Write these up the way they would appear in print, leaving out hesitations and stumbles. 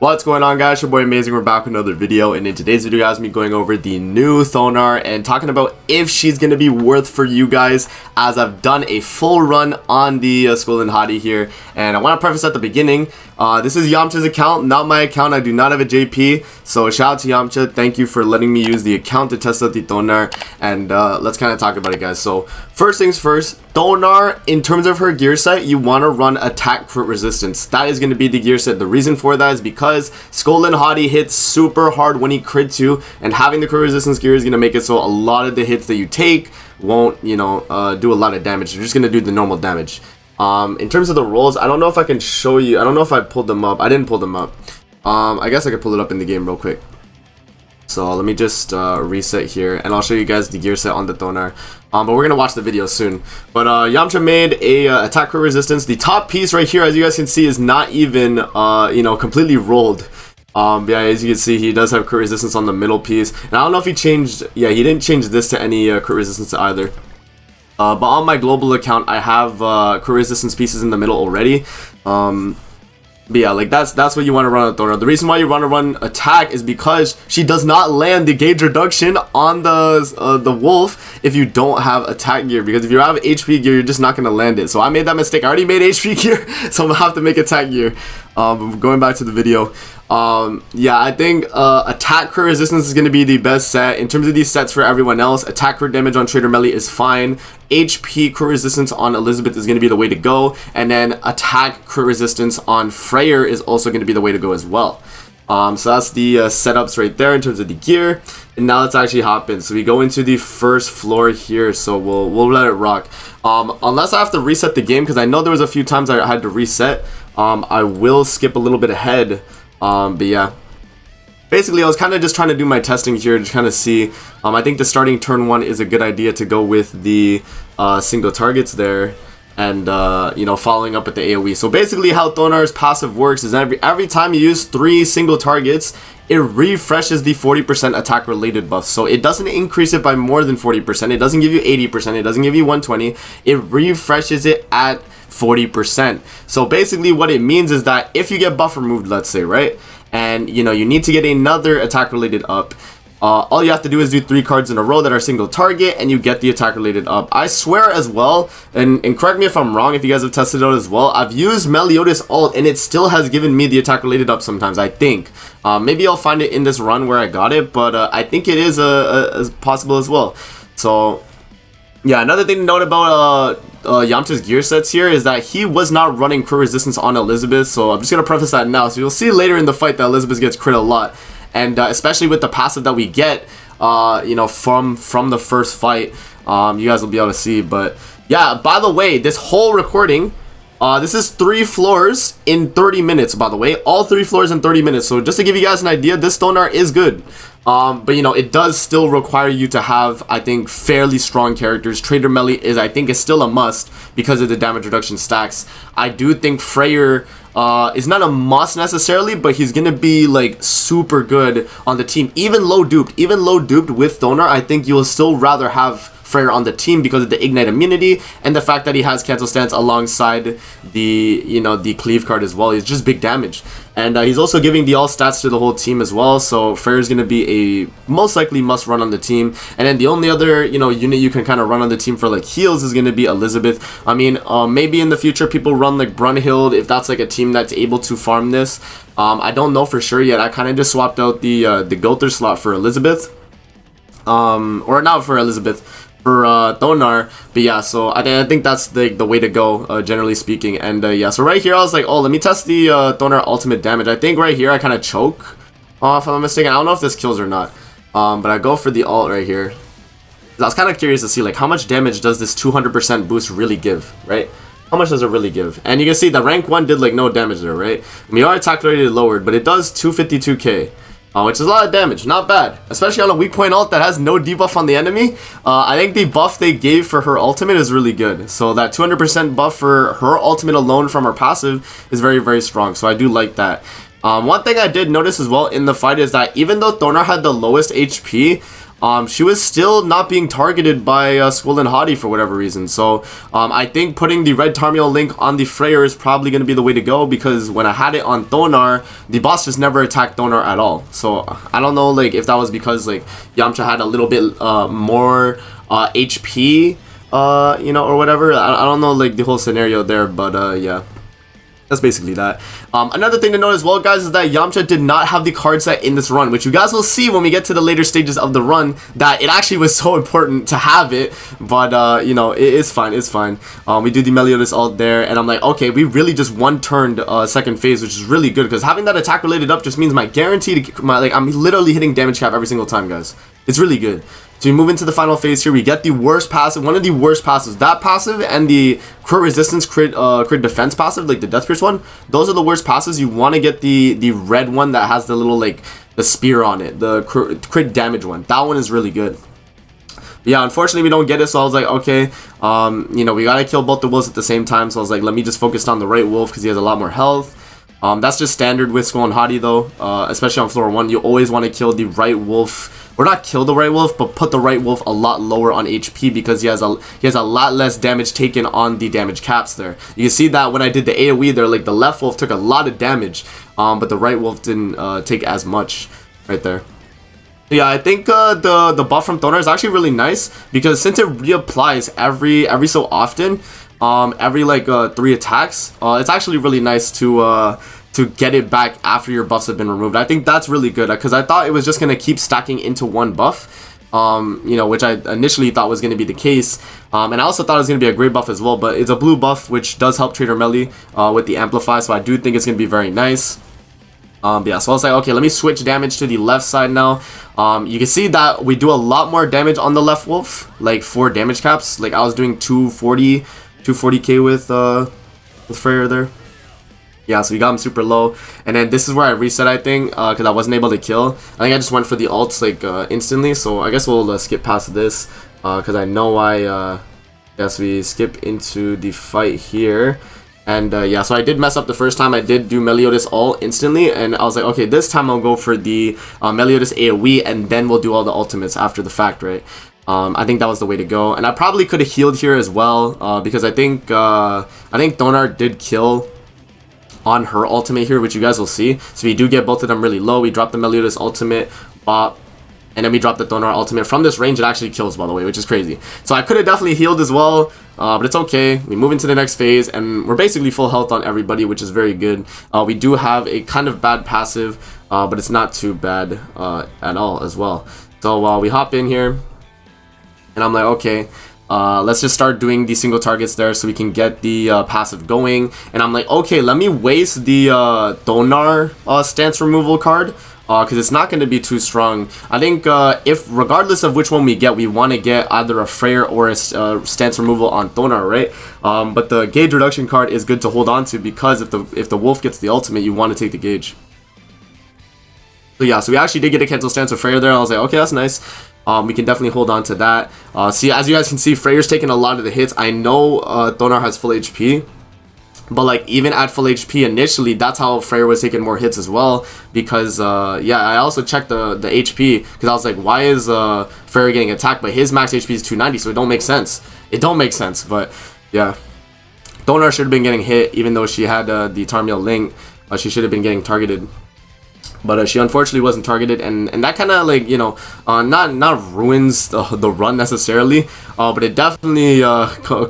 What's going on, guys? Your boy Amazing. We're back with another video, and in today's video, guys, me going over the new Thonar and talking about if she's gonna be worth for you guys, as I've done a full run on the Skoll and Hati here. And I want to preface at the beginning, this is Yamcha's account, not my account. I do not have a JP, so shout out to Yamcha. Thank you for letting me use the account to test out the Thonar, and let's kind of talk about it, guys. So first things first, Thonar, in terms of her gear set, you want to run attack crit resistance. That is going to be the gear set. The reason for that is because Skoll and Hati hits super hard when he crit too, and having the crit resistance gear is going to make it so a lot of the hits that you take won't, do a lot of damage. You're just going to do the normal damage. In terms of the rolls, I don't know if I can show you. I don't know if I pulled them up. I didn't pull them up. I guess I could pull it up in the game real quick. So let me just reset here, and I'll show you guys the gear set on the Thonar. But we're gonna watch the video soon. But Yamcha made a attack crit resistance. The top piece right here, as you guys can see, is not even completely rolled. Yeah, as you can see, he does have crit resistance on the middle piece. And I don't know if he changed. Yeah, he didn't change this to any crit resistance either. But on my global account, I have crit resistance pieces in the middle already. But yeah, like that's what you want to run on Thonar. The reason why you want to run attack is because she does not land the gauge reduction on the wolf if you don't have attack gear. Because if you have HP gear, you're just not gonna land it. So I made that mistake. I already made HP gear, so I'm gonna have to make attack gear. Going back to the video. Yeah, I think attack crit resistance is going to be the best set. In terms of these sets for everyone else, attack crit damage on Trader Melee is fine. HP crit resistance on Elizabeth is going to be the way to go. And then attack crit resistance on Freyr is also going to be the way to go as well. So that's the setups right there in terms of the gear. And now let's actually hop in. So we go into the first floor here. So we'll let it rock. Unless I have to reset the game, because I know there was a few times I had to reset. I will skip a little bit ahead. But yeah, basically I was kind of just trying to do my testing here to kind of see. I think the starting turn 1 is a good idea to go with the single targets there, and following up with the AoE. So basically how Thonar's passive works is every time you use 3 single targets, it refreshes the 40% attack related buff. So it doesn't increase it by more than 40%. It doesn't give you 80%. It doesn't give you 120. It refreshes it at 40%. So basically what it means is that if you get buff removed, let's say, right, and you need to get another attack related up, all you have to do is do 3 cards in a row that are single target, and you get the attack related up. I swear as well, and correct me if I'm wrong if you guys have tested it out as well, I've used Meliodas ult and it still has given me the attack related up sometimes, I think. Maybe I'll find it in this run where I got it, but I think it is possible as well. So yeah, another thing to note about Yamcha's gear sets here is that he was not running crit resistance on Elizabeth, so I'm just gonna preface that now. So you'll see later in the fight that Elizabeth gets crit a lot, and especially with the passive that we get, from the first fight, you guys will be able to see. But yeah, by the way, this whole recording, this is 3 floors in 30 minutes. By the way, all 3 floors in 30 minutes. So just to give you guys an idea, this Thonar is good. But it does still require you to have, I think, fairly strong characters. Trader Melee is still a must because of the damage reduction stacks. I do think Freyr is not a must necessarily, but he's gonna be like super good on the team. Even low duped with Thonar, I think you'll still rather have Freyr on the team because of the ignite immunity and the fact that he has cancel stance alongside the cleave card as well. He's just big damage, and he's also giving the all stats to the whole team as well. So Freyr is going to be a most likely must run on the team. And then the only other unit you can kind of run on the team for like heals is going to be Elizabeth. I mean, maybe in the future people run like Brunhild if that's like a team that's able to farm this. I don't know for sure yet. I kind of just swapped out the Gother slot for Elizabeth, or not for Elizabeth, for Thonar. But yeah, so I think that's the way to go, generally speaking. And yeah, so right here I was like, oh, let me test the Thonar ultimate damage. I think right here I kind of choke, if I'm not mistaken. I don't know if this kills or not, but I go for the ult right here. I was kind of curious to see like how much damage does this 200% boost really give, right? How much does it really give? And you can see the rank 1 did like no damage there, right? I mean, our attack rated lowered, but it does 252k. Which is a lot of damage, not bad, especially on a weak point ult that has no debuff on the enemy. I think the buff they gave for her ultimate is really good. So that 200% buff for her ultimate alone from her passive is very, very strong. So I do like that. One thing I did notice as well in the fight is that even though Thonar had the lowest HP, she was still not being targeted by Skoll and Hati for whatever reason. So I think putting the red Tarmiel link on the Freyr is probably going to be the way to go, because when I had it on Thonar, the boss just never attacked Thonar at all. So I don't know like if that was because like Yamcha had a little bit more HP, you know, or whatever. I don't know like the whole scenario there, but yeah. That's basically that. Another thing to note as well, guys, is that Yamcha did not have the card set in this run, which you guys will see when we get to the later stages of the run, that it actually was so important to have it. But, you know, it's fine. It's fine. We do the Meliodas ult there, and I'm like, okay, we really just one-turned second phase, which is really good, because having that attack related up just means my guaranteed, I'm literally hitting damage cap every single time, guys. It's really good. So we move into the final phase here. We get the worst passive, one of the worst passives. That passive and the crit resistance, crit defense passive, like the Death Pierce one. Those are the worst passives. You want to get the red one that has the little like the spear on it, the crit damage one. That one is really good. But yeah, unfortunately we don't get it. So I was like, okay, you know, we gotta kill both the wolves at the same time. So I was like, let me just focus on the right wolf because he has a lot more health. That's just standard with Skoll and Hati though, especially on floor 1. You always want to kill the right wolf. Or not kill the right wolf, but put the right wolf a lot lower on HP, because he has a lot less damage taken on the damage caps there. You can see that when I did the AoE there, like the left wolf took a lot of damage, but the right wolf didn't take as much right there. Yeah, I think the buff from Thonar is actually really nice, because since it reapplies every so often, every like 3 attacks, it's actually really nice to get it back after your buffs have been removed. I think that's really good, because I thought it was just going to keep stacking into one buff, you know, which I initially thought was going to be the case, and I also thought it was going to be a great buff as well, but it's a blue buff, which does help Trader Melee with the Amplify, so I do think it's going to be very nice. But yeah, so I was like, okay, let me switch damage to the left side now. You can see that we do a lot more damage on the left wolf, like 4 damage caps. Like I was doing 240k with Freyr there. Yeah, so we got him super low, and then this is where I reset, I think, because I wasn't able to kill. I think I just went for the ults like instantly, so I guess we'll skip past this, because I know I guess we skip into the fight here. And yeah, so I did mess up the first time. I did do Meliodas ult instantly, and I was like, okay, this time I'll go for the Meliodas AoE, and then we'll do all the ultimates after the fact, right? I think that was the way to go, and I probably could have healed here as well, because I think Thonar did kill on her ultimate here, which you guys will see. So we do get both of them really low. We drop the Meliodas ultimate, bop, and then we drop the Thonar ultimate. From this range, it actually kills, by the way, which is crazy. So I could have definitely healed as well, but it's okay. We move into the next phase, and we're basically full health on everybody, which is very good. We do have a kind of bad passive, but it's not too bad at all as well. So we hop in here, and I'm like, okay, let's just start doing the single targets there so we can get the passive going. And I'm like, okay, let me waste the Thonar stance removal card, because it's not going to be too strong. I think if regardless of which one we get, we want to get either a Freyr or a stance removal on Thonar, right? But the gauge reduction card is good to hold on to, because if the wolf gets the ultimate, you want to take the gauge. So yeah, so we actually did get a cancel stance with Freyr there. I was like, okay, that's nice. We can definitely hold on to that. See, as you guys can see, Freyr's taking a lot of the hits. I know Thonar has full HP, but like even at full HP initially, that's how Freyr was taking more hits as well. Because yeah, I also checked the HP, because I was like, why is Freyr getting attacked? But his max HP is 290, so it don't make sense. It don't make sense. But yeah, Thonar should have been getting hit, even though she had the Tarmiel link. She should have been getting targeted. But she unfortunately wasn't targeted, and that kind of like, you know, not ruins the run necessarily, but it definitely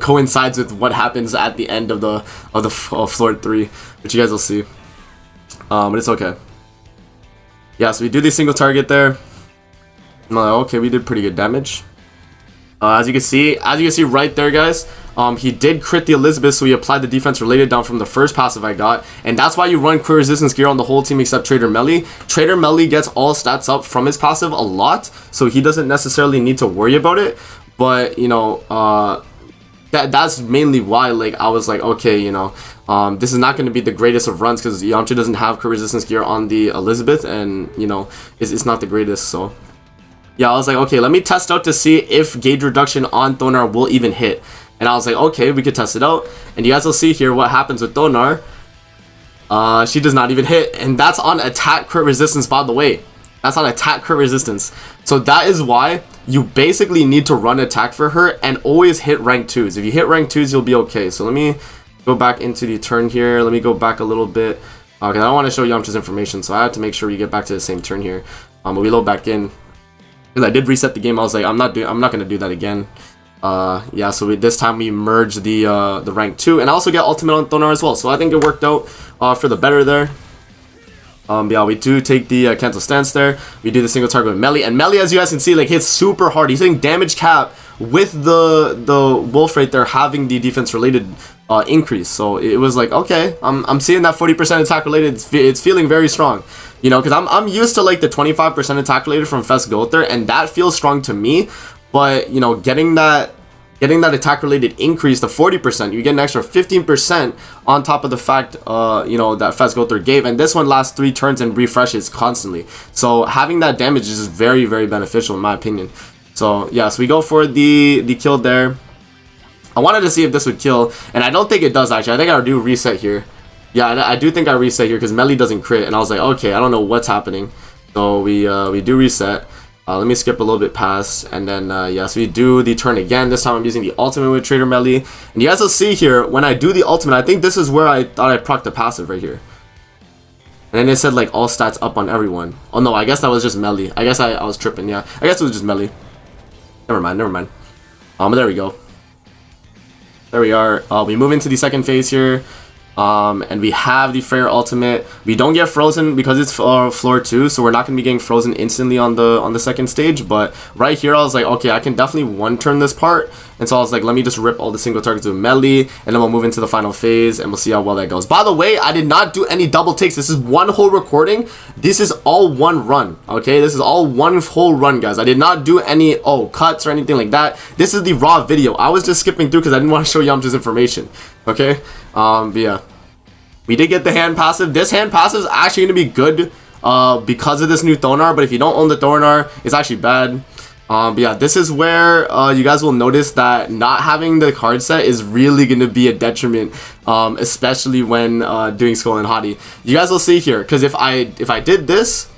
coincides with what happens at the end of the floor 3, which you guys will see. But it's okay. Yeah, so we do the single target there. Okay, we did pretty good damage. As you can see right there, guys, he did crit the Elizabeth, so he applied the defense related down from the first passive I got, and that's why you run crit resistance gear on the whole team except Trader Melee. Trader Melee gets all stats up from his passive a lot, so he doesn't necessarily need to worry about it. But you know, that's mainly why, like, I was like, okay, you know, this is not going to be the greatest of runs, because Yamcha doesn't have crit resistance gear on the Elizabeth, and you know, it's not the greatest. So yeah, I was like, okay, let me test out to see if gauge reduction on Thonar will even hit. And I was like, okay, we could test it out. And you guys will see here what happens with Thonar. She does not even hit. And that's on attack crit resistance, by the way. That's on attack crit resistance. So that is why you basically need to run attack for her and always hit rank 2s. If you hit rank 2s, you'll be okay. So let me go back into the turn here. Let me go back a little bit. Okay, I don't want to show Yamcha's information, so I have to make sure we get back to the same turn here. But we load back in. Because I did reset the game. I was like, I'm not gonna do that again. Yeah, so this time we merge the rank 2, and I also get ultimate on Thonar as well. So I think it worked out for the better there. Yeah, we do take the cancel stance there. We do the single target with melee, and melee, as you guys can see, like hits super hard. He's hitting damage cap with the wolf right there having the defense related increase. So it was like, okay, I'm seeing that 40% attack related. It's feeling very strong, you know, because I'm used to like the 25% attack related from Skoll, and that feels strong to me. But you know, getting that attack related increase to 40%, you get an extra 15% on top of the fact you know, that Skoll gave, and this one lasts 3 turns and refreshes constantly. So having that damage is very, very beneficial in my opinion. So yeah, so we go for the kill there. I wanted to see if this would kill, and I don't think it does actually. I think I do reset here. Yeah, I do think I reset here because melee doesn't crit, and I was like, okay, I don't know what's happening. So we do reset. Let me skip a little bit past, and then yes, we do the turn again. This time I'm using the ultimate with Trader Melee, and you guys will see here when I do the ultimate, I think this is where I thought I procced the passive right here, and then it said like all stats up on everyone. Oh no, I guess that was just melee. I guess I was tripping. Yeah, I guess it was just melee. Never mind. But there we go. There we are. We move into the second phase here. And we have the Freyr ultimate. We don't get frozen because it's floor 2, so we're not going to be getting frozen instantly on the second stage. But right here I was like, okay, I can definitely one turn this part, and so I was like, let me just rip all the single targets with melee, and then we'll move into the final phase and we'll see how well that goes. By the way, I did not do any double takes. This is one whole recording. This is all one run, okay? This is all one whole run, guys. I did not do any cuts or anything like that. This is the raw video. I was just skipping through because I didn't want to show Yamcha's information, okay? But yeah, we did get the hand passive. This hand passive is actually going to be good because of this new Thonar, but if you don't own the Thonar, it's actually bad. But yeah, this is where you guys will notice that not having the card set is really going to be a detriment, especially when doing Skoll and Hati. You guys will see here, because if I did this,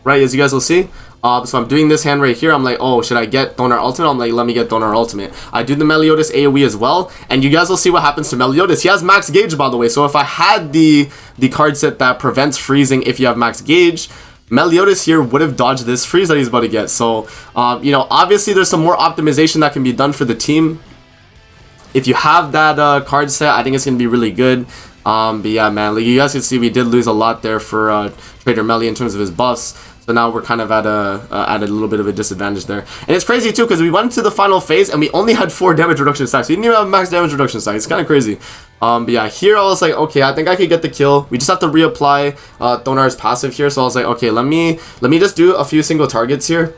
right, as you guys will see, so I'm doing this hand right here. I'm like, oh, should I get Thonar Ultimate? I'm like, let me get Thonar Ultimate. I do the Meliodas AoE as well, and you guys will see what happens to Meliodas. He has max gauge, by the way, so if I had the card set that prevents freezing if you have max gauge, Meliodas here would have dodged this freeze that he's about to get. So, you know, obviously there's some more optimization that can be done for the team. If you have that card set, I think it's going to be really good. But yeah, man, like you guys can see, we did lose a lot there for Trader Melee in terms of his buffs. So now we're kind of at a little bit of a disadvantage there. And it's crazy too, because we went to the final phase and we only had 4 damage reduction stacks. We didn't even have max damage reduction stacks. It's kind of crazy. But yeah, here I was like, okay, I think I could get the kill. We just have to reapply Thonar's passive here. So I was like, okay, let me just do a few single targets here,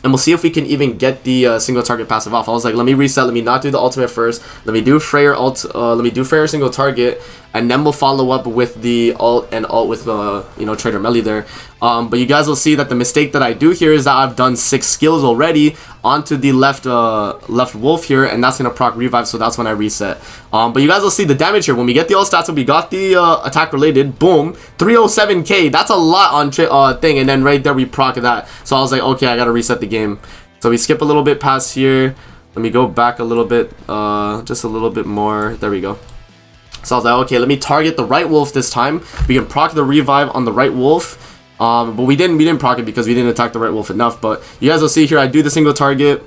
and we'll see if we can even get the single target passive off. I was like, let me reset. Let me not do the ultimate first. Let me do Freyr let me do Freyr single target, and then we'll follow up with the ult with you know, Trader Melee there. But you guys will see that the mistake that I do here is that I've done 6 skills already onto the left wolf here, and that's gonna proc revive. So that's when I reset. But you guys will see the damage here when we get the ult stats. And we got the attack related. Boom, 307k. That's a lot on thing, and then right there we proc that. So I was like, okay, I gotta reset the game. So we skip a little bit past here. Let me go back a little bit, just a little bit more. There we go. So I was like, okay, let me target the right wolf this time. We can proc the revive on the right wolf. But we didn't proc it because we didn't attack the right wolf enough. But you guys will see here, I do the single target.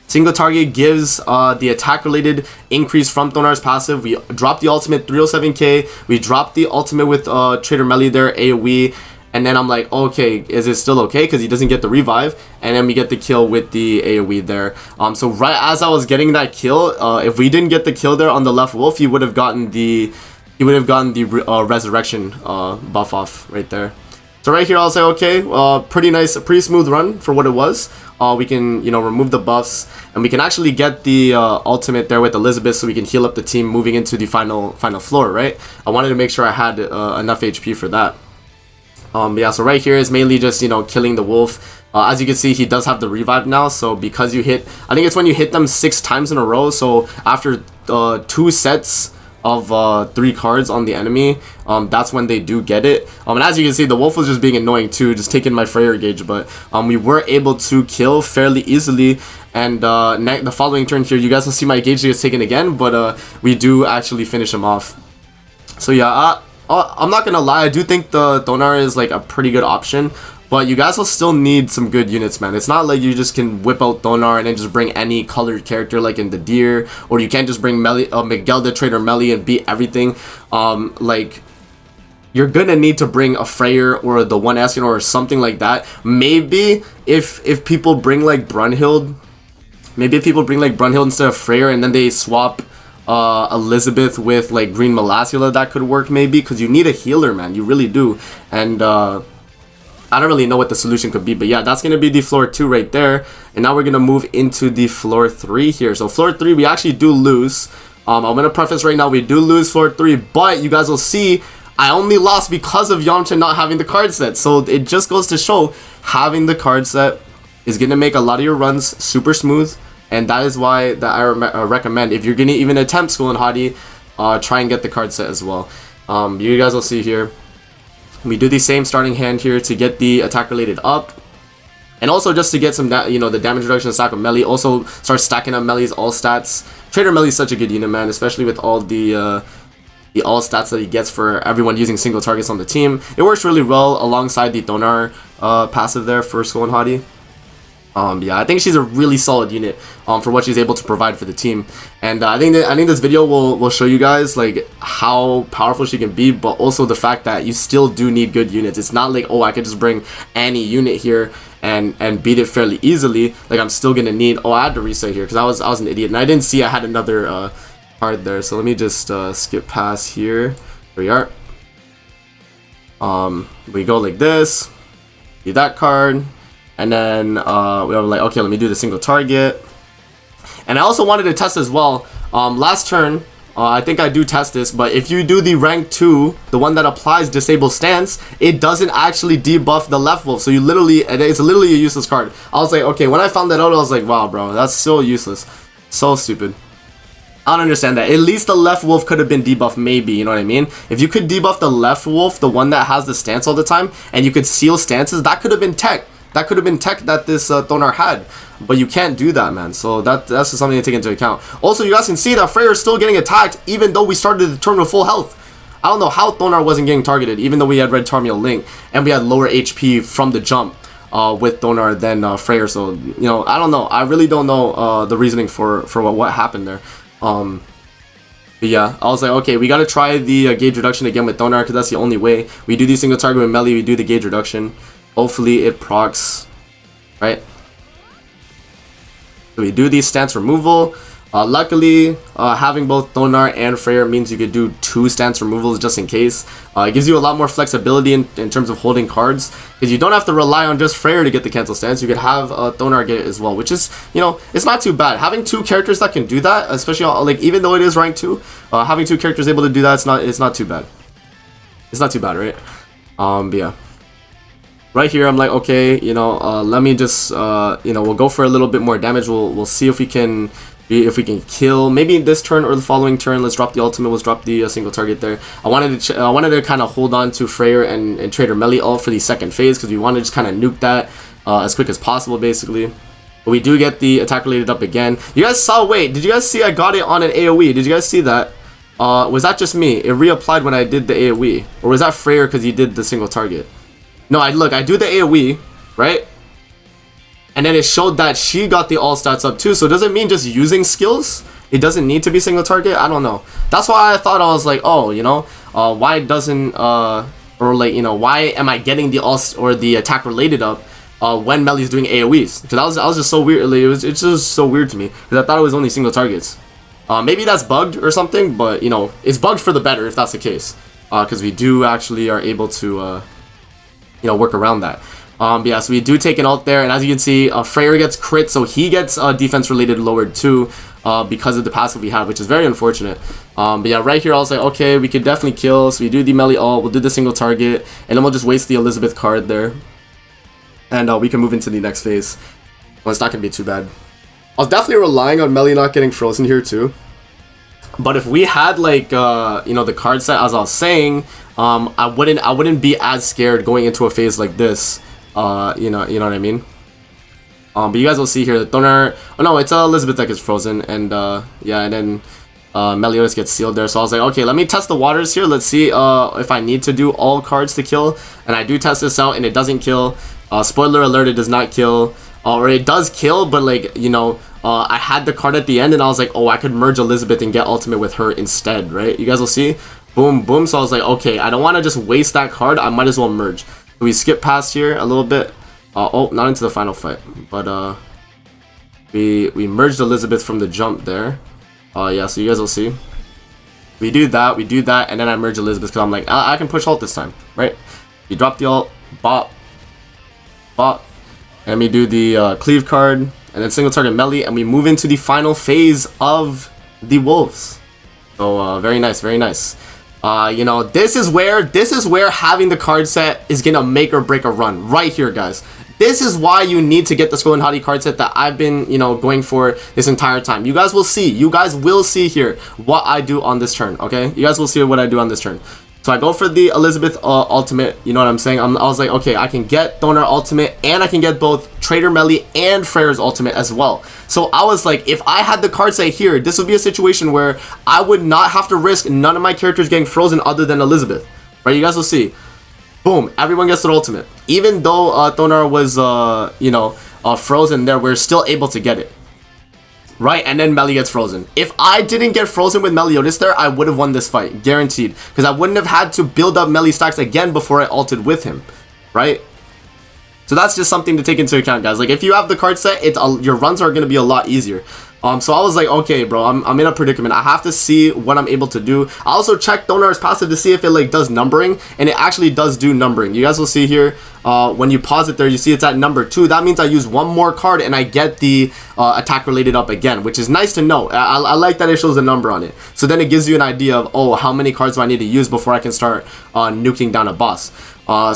Single target gives the attack related increase from Thonar's passive. We drop the ultimate 307k. We drop the ultimate with Trader Melee there, AoE. And then I'm like, okay, is it still okay? Because he doesn't get the revive. And then we get the kill with the AoE there. So right as I was getting that kill, if we didn't get the kill there on the left wolf, he would have gotten the resurrection buff off right there. So right here, I was like, okay, pretty nice, pretty smooth run for what it was. We can, you know, remove the buffs, and we can actually get the ultimate there with Elizabeth, so we can heal up the team moving into the final floor, right? I wanted to make sure I had enough HP for that. Yeah, so right here is mainly just, you know, killing the wolf. As you can see, he does have the revive now, so because you hit, I think it's when you hit them 6 times in a row, so after 2 sets 3 cards on the enemy, that's when they do get it. And as you can see, the wolf was just being annoying too, just taking my Freyr gauge, but we were able to kill fairly easily. And the following turn here, you guys will see my gauge gets taken again, but we do actually finish him off. So yeah, I'm not gonna lie, I do think the Thonar is like a pretty good option. But you guys will still need some good units, man. It's not like you just can whip out Thonar and then just bring any colored character like in the Deer, or you can't just bring Miguel the Trader Melly and beat everything. Like, you're gonna need to bring a Freyr or the 1 Eskin or something like that. Maybe if people bring like Brunhild, instead of Freyr, and then they swap Elizabeth with like Green Melassula, that could work maybe, because you need a healer, man. You really do. And I don't really know what the solution could be, but yeah, that's going to be the floor 2 right there. And now we're going to move into the floor 3 here. So floor 3, we actually do lose. I'm going to preface right now, we do lose floor 3, but you guys will see I only lost because of Yamcha not having the card set. So it just goes to show having the card set is going to make a lot of your runs super smooth. And that is why that I recommend, if you're going to even attempt Skoll and Hati, try and get the card set as well. You guys will see here. We do the same starting hand here to get the attack related up. And also just to get some, the damage reduction stack of Melly. Also start stacking up Melly's all stats. Trader Melly is such a good unit, man. Especially with all the all stats that he gets for everyone using single targets on the team. It works really well alongside the Thonar passive there for Skoll and Hati. Yeah, I think she's a really solid unit for what she's able to provide for the team, and I think this video will show you guys like how powerful she can be, but also the fact that you still do need good units. It's not like, oh, I could just bring any unit here and beat it fairly easily. Like, I'm still gonna need, oh, I had to reset here because I was an idiot and I didn't see I had another card there. So let me just skip past here. Here we are. We go like this, do that card. And then we were like, okay, let me do the single target. And I also wanted to test as well. Last turn, I think I do test this, but if you do the rank 2, the one that applies disable stance, it doesn't actually debuff the left wolf. So it's literally a useless card. I was like, okay, when I found that out, I was like, wow, bro, that's so useless. So stupid. I don't understand that. At least the left wolf could have been debuffed, maybe, you know what I mean? If you could debuff the left wolf, the one that has the stance all the time, and you could seal stances, that could have been tech. That could have been tech that this Thonar had, but you can't do that, man. So that's just something to take into account. Also, you guys can see that Freyr is still getting attacked, even though we started the turn with full health. I don't know how Thonar wasn't getting targeted, even though we had Red Tarmiel Link, and we had lower HP from the jump with Thonar than Freyr. So, I don't know. I really don't know the reasoning for what happened there. But yeah, I was like, okay, we gotta try the gauge reduction again with Thonar, because that's the only way. We do the single target with Melly, we do the gauge reduction. Hopefully it procs, right? So we do the stance removal. Luckily, having both Thonar and Freyr means you could do 2 stance removals just in case. It gives you a lot more flexibility in terms of holding cards, because you don't have to rely on just Freyr to get the cancel stance. You could have Thonar get it as well, which is, it's not too bad. Having 2 characters that can do that, especially like even though it is rank 2, having 2 characters able to do that, it's not too bad. It's not too bad, right? But yeah. Right here, I'm like, okay, let me just, we'll go for a little bit more damage. We'll see if we can kill maybe this turn or the following turn. Let's drop the ultimate. Let's drop the single target there. I wanted to kind of hold on to Freyr and Trader Melly all for the second phase, because we want to just kind of nuke that as quick as possible, basically. But we do get the attack related up again. You guys saw? Wait, did you guys see? I got it on an AOE. Did you guys see that? Was that just me? It reapplied when I did the AOE, or was that Freyr because he did the single target? No, I do the AoE, right? And then it showed that she got the all stats up too. So does it mean just using skills? It doesn't need to be single target? I don't know. That's why I thought, I was like, oh, why doesn't, or like, why am I getting the all or the attack related up when Melly's doing AoEs? Because I was just so weird. Like, it's just so weird to me, because I thought it was only single targets. Maybe that's bugged or something, but it's bugged for the better if that's the case. Because we do actually are able to work around that. But yeah, so we do take an ult there, and as you can see, Freyr gets crit, so he gets defense related lowered too, because of the passive we have, which is very unfortunate. But yeah, right here I was like, okay, we could definitely kill. So we do the melee ult, we'll do the single target, and then we'll just waste the Elizabeth card there, and we can move into the next phase. Well, it's not gonna be too bad. I was definitely relying on Melly not getting frozen here too, But if we had like you know, the card set as I was saying, I wouldn't be as scared going into a phase like this. You know what I mean? But you guys will see here the Thonar. Oh no, it's Elizabeth that gets frozen, and yeah, and then Meliodas gets sealed there. So I was like, okay, let me test the waters here. Let's see if I need to do all cards to kill. And I do test this out, and it doesn't kill. Spoiler alert, it does not kill. Or it does kill, but like, you know, I had the card at the end, and I was like, oh, I could merge Elizabeth and get ultimate with her instead, right? You guys will see. Boom, boom. So I was like, okay, I don't want to just waste that card. I might as well merge. We skip past here a little bit. Oh, not into the final fight, but we merged Elizabeth from the jump there. Yeah, so you guys will see. We do that, and then I merge Elizabeth because I'm like, I can push ult this time, right? You drop the ult, bop, bop, and we do the cleave card, and then single target melee, and we move into the final phase of the wolves. So very nice, very nice. You know, this is where having the card set is gonna make or break a run right here, guys. This is why you need to get the Skoll and Hati card set that I've been, you know, going for this entire time. You guys will see. You guys will see here what I do on this turn, okay? You guys will see what I do on this turn. So I go for the Elizabeth ultimate, you know what I'm saying? I was like, okay, I can get Thonar ultimate, and I can get both Trader Melee and Freyr's ultimate as well. So I was like, if I had the card set here, this would be a situation where I would not have to risk none of my characters getting frozen other than Elizabeth, right? You guys will see. Boom, everyone gets their ultimate. Even though Thonar was, you know, frozen there, we're still able to get it. Right, and then Melee gets frozen. If I didn't get frozen with Meliodas there, I would have won this fight, guaranteed. Because I wouldn't have had to build up Melee stacks again before I ulted with him, right? So that's just something to take into account, guys. Like, if you have the card set, your runs are going to be a lot easier. So I was like, okay, bro, I'm in a predicament. I have to see what I'm able to do. I also checked Thonar's passive to see if it like does numbering, and it actually does do numbering. You guys will see here, when you pause it there, you see it's at number 2. That means I use one more card and I get the attack related up again, which is nice to know. I like that it shows a number on it. So then it gives you an idea of, oh, how many cards do I need to use before I can start nuking down a boss.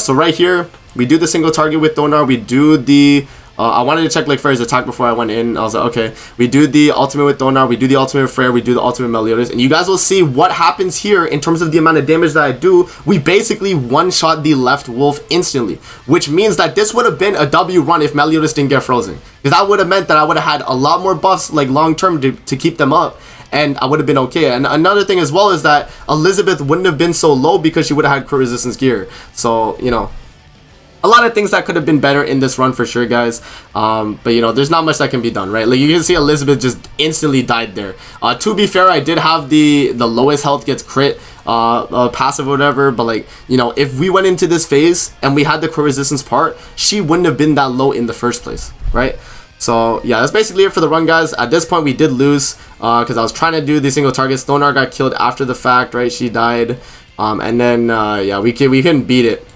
So right here, we do the single target with Thonar. We do the I wanted to check like Freyr's attack before I went in. I was like, okay, we do the ultimate with Thonar, we do the ultimate with Freyr, we do the ultimate Meliodas, and you guys will see what happens here in terms of the amount of damage that I do. We basically one-shot the left wolf instantly, which means that this would have been a W run if Meliodas didn't get frozen, because that would have meant that I would have had a lot more buffs like long-term to keep them up, and I would have been okay. And another thing as well is that Elizabeth wouldn't have been so low because she would have had crit resistance gear. So, you know, a lot of things that could have been better in this run for sure, guys. But you know, there's not much that can be done, right? Like you can see Elizabeth just instantly died there. To be fair, I did have the lowest health gets crit passive or whatever, but like, you know, if we went into this phase and we had the crit resistance part, she wouldn't have been that low in the first place, right? So yeah, that's basically it for the run, guys. At this point we did lose because I was trying to do the single targets. Thonar got killed after the fact, right? She died, and then yeah, we couldn't beat it.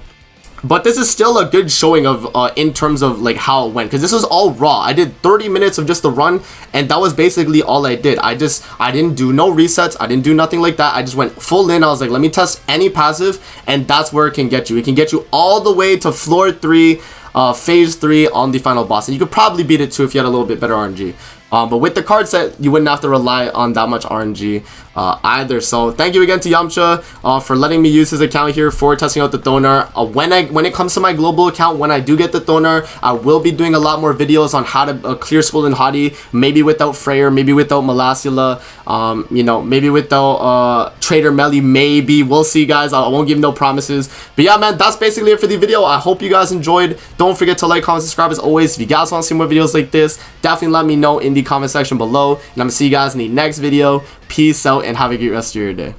But this is still a good showing of in terms of like how it went, because this was all raw. I did 30 minutes of just the run, and that was basically all I did. I didn't do no resets, I didn't do nothing like that. I just went full in. I was like, let me test any passive, and that's where it can get you. It can get you all the way to floor 3, phase 3 on the final boss, and you could probably beat it too if you had a little bit better RNG. But with the card set, you wouldn't have to rely on that much RNG either. So thank you again to Yamcha for letting me use his account here for testing out the Thonar. When it comes to my global account, when I do get the Thonar, I will be doing a lot more videos on how to clear Skoll and Hati, maybe without Freyr, maybe without Malasula, you know, maybe without Trader Melee, maybe. We'll see, guys. I won't give no promises. But yeah, man, that's basically it for the video. I hope you guys enjoyed. Don't forget to like, comment, subscribe as always. If you guys want to see more videos like this, definitely let me know in the comment section below, and I'm gonna see you guys in the next video. Peace out and have a great rest of your day.